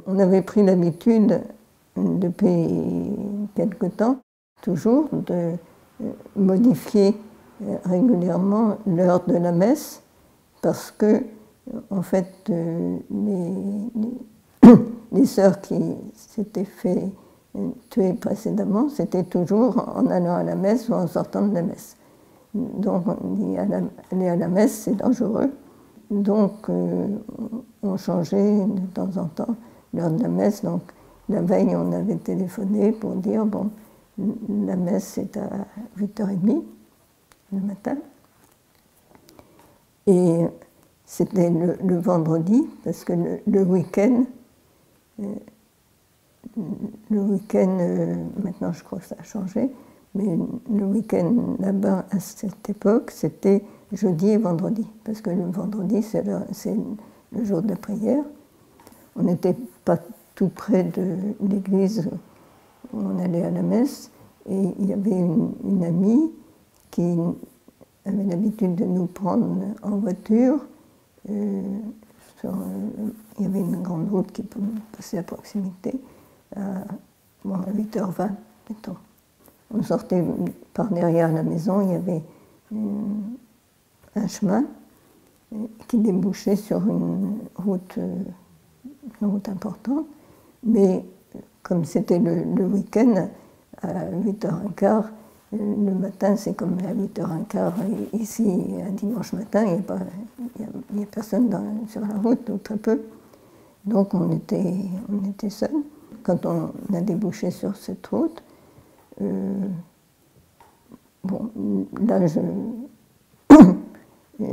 On avait pris l'habitude, depuis quelque temps, toujours, de modifier régulièrement l'heure de la messe, parce que, en fait, les sœurs qui s'étaient fait tuer précédemment, c'était toujours en allant à la messe ou en sortant de la messe. Donc, on dit aller à la messe, c'est dangereux. Donc, on changeait de temps en temps l'heure de la messe. Donc, la veille, on avait téléphoné pour dire, bon, la messe, c'est à 8h30 le matin. Et c'était le vendredi, parce que le week-end, maintenant je crois que ça a changé, mais le week-end là-bas, à cette époque, c'était jeudi et vendredi, parce que le vendredi, c'est le jour de la prière. On n'était pas tout près de l'église où on allait à la messe, et il y avait une amie qui avait l'habitude de nous prendre en voiture. Il y avait une grande route qui passait à proximité, à 8h20, mettons. On sortait par derrière la maison, il y avait un chemin qui débouchait sur une route importante, mais comme c'était le week-end, à 8h15, le matin, c'est comme à 8h15 ici, un dimanche matin, il n'y a personne sur la route, ou très peu. Donc on était seuls. Quand on a débouché sur cette route, bon, là,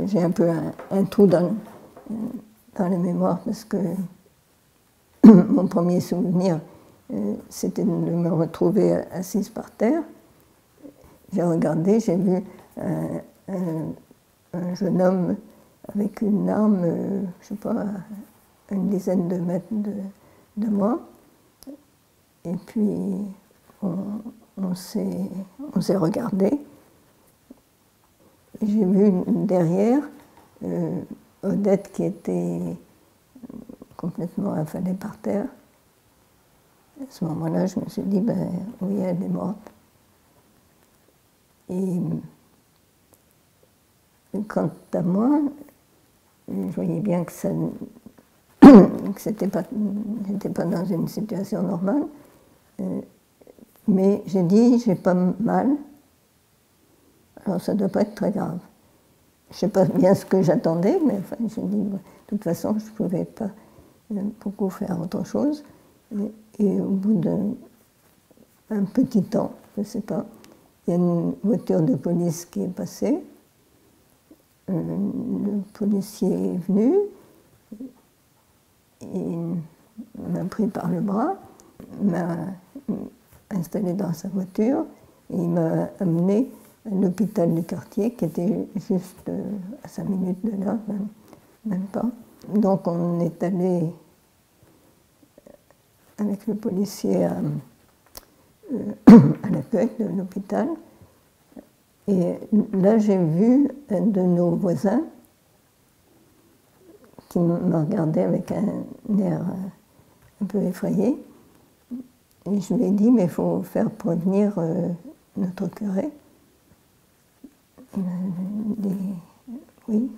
j'ai un peu un trou dans la mémoire, parce que mon premier souvenir, c'était de me retrouver assise par terre. J'ai regardé, j'ai vu un jeune homme avec une arme, je ne sais pas, à une dizaine de mètres de moi. Et puis, on s'est regardé. J'ai vu derrière Odette qui était complètement affalée par terre. À ce moment-là, je me suis dit, ben oui, elle est morte. Et quant à moi, je voyais bien que j'étais pas dans une situation normale, mais j'ai dit, j'ai pas mal, alors ça ne doit pas être très grave. Je ne sais pas bien ce que j'attendais, mais enfin, j'ai dit, de toute façon, je ne pouvais pas beaucoup faire autre chose. Et au bout d'un petit temps, je ne sais pas, il y a une voiture de police qui est passée. Le policier est venu, il m'a pris par le bras, m'a installé dans sa voiture et il m'a amené à l'hôpital du quartier qui était juste à 5 minutes de là, même pas. Donc on est allé avec le policier à l'accueil de l'hôpital. Et là, j'ai vu un de nos voisins qui me regardait avec un air un peu effrayé. Et je lui ai dit, mais il faut faire prévenir notre curé. Il m'a dit oui.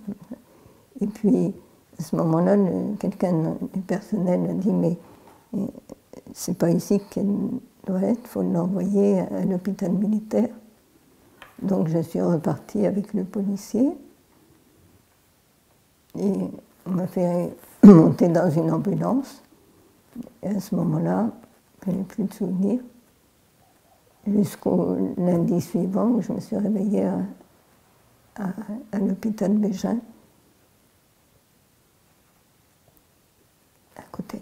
Et puis, à ce moment-là, quelqu'un du personnel a dit, mais c'est pas ici qu'elle doit être, il faut l'envoyer à l'hôpital militaire. Donc je suis repartie avec le policier et on m'a fait monter dans une ambulance. Et à ce moment-là, je n'ai plus de souvenirs. Jusqu'au lundi suivant où je me suis réveillée à l'hôpital Bégin, à côté.